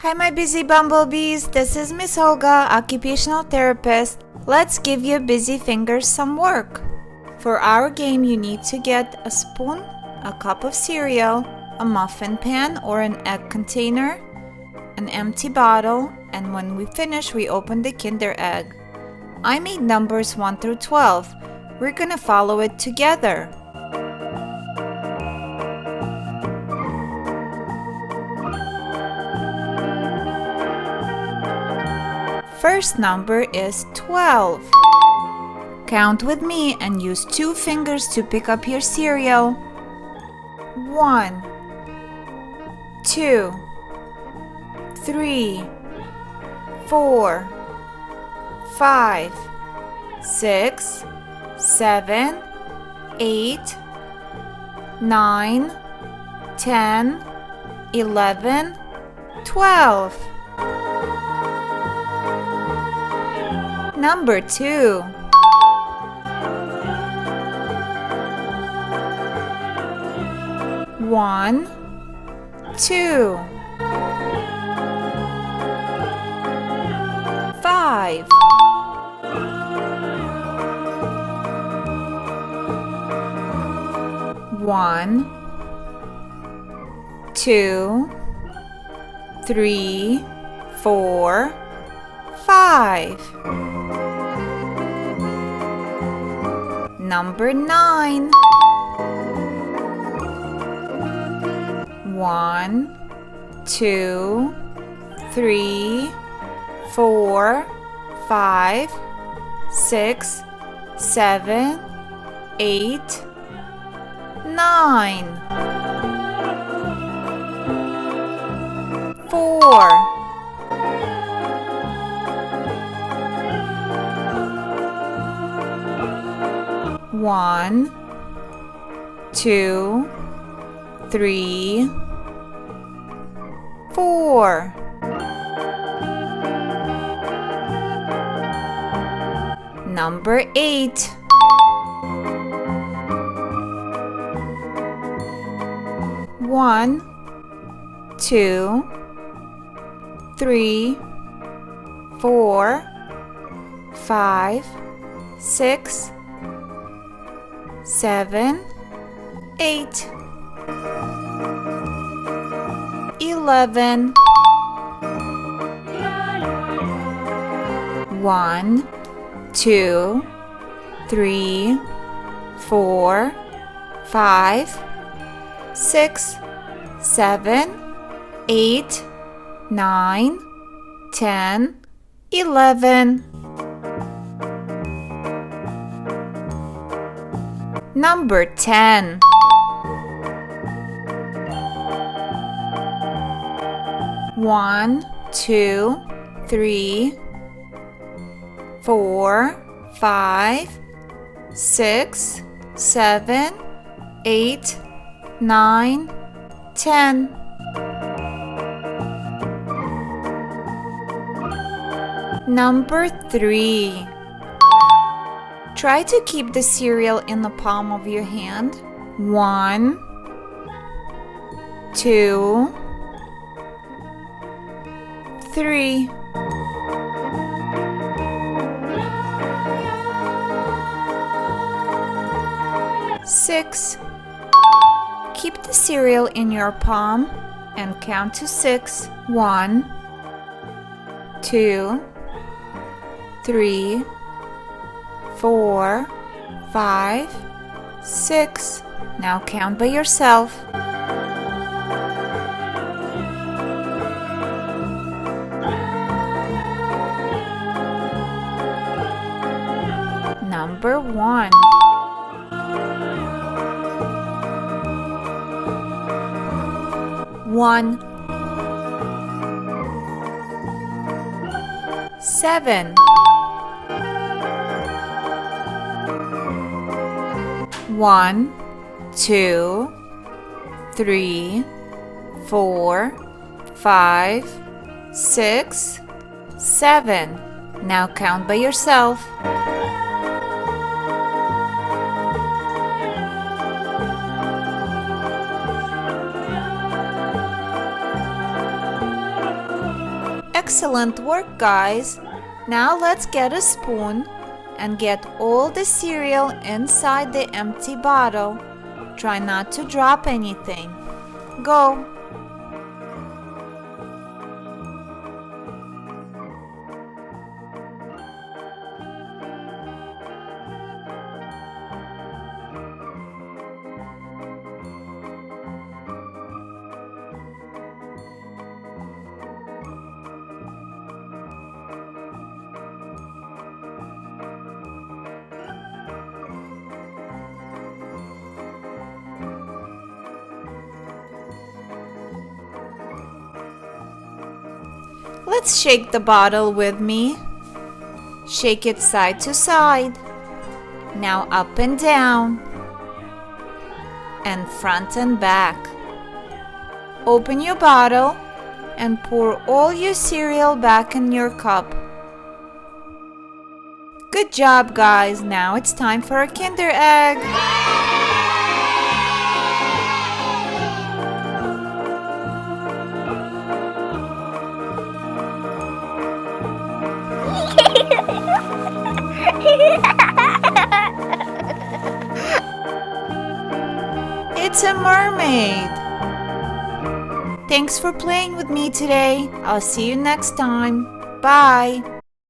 Hi, my busy bumblebees. This is Miss Olga, occupational therapist. Let's give your busy fingers some work. For our game, you need to get a spoon, a cup of cereal, a muffin pan or an egg container, an empty bottle, and when we finish, we open the Kinder Egg. I made numbers 1 through 12. We're gonna follow it together. First number is 12. Count with me and use 2 fingers to pick up your cereal. 1, 2, 3, 4, 5, 6, 7, 8, 9, 10, 11, 12. Number 2. One, 2, 5, 1, 2, 3, 4, 5. Number 9. 1, 2, 3, 4, 5, 6, 7, 8, 9. 4. 1, 2, 3, 4. Number 8. 1, 2, 3, 4, 5, 6, 7, 8. 11. 1, 2, 3, 4, 5, 6, 7, 8, 9, 10, 11. Number 10. 1, 2, 3, 4, 5, 6, 7, 8, 9, 10. Number 3. Try to keep the cereal in the palm of your hand. 1, 2, 3. 6. Keep the cereal in your palm and count to 6. 1, 2, 3, 4, 5, 6. Now count by yourself. Number 1. 1, 7. 1, 2, 3, 4, 5, 6, 7. Now count by yourself. Excellent work, guys. Now let's get a spoon and get all the cereal inside the empty bottle. Try not to drop anything. Go. Let's shake the bottle with me. Shake it side to side. Now up and down. And front and back. Open your bottle and pour all your cereal back in your cup. Good job, guys. Now it's time for a Kinder Egg. It's a mermaid. Thanks for playing with me today. I'll see you next time. Bye.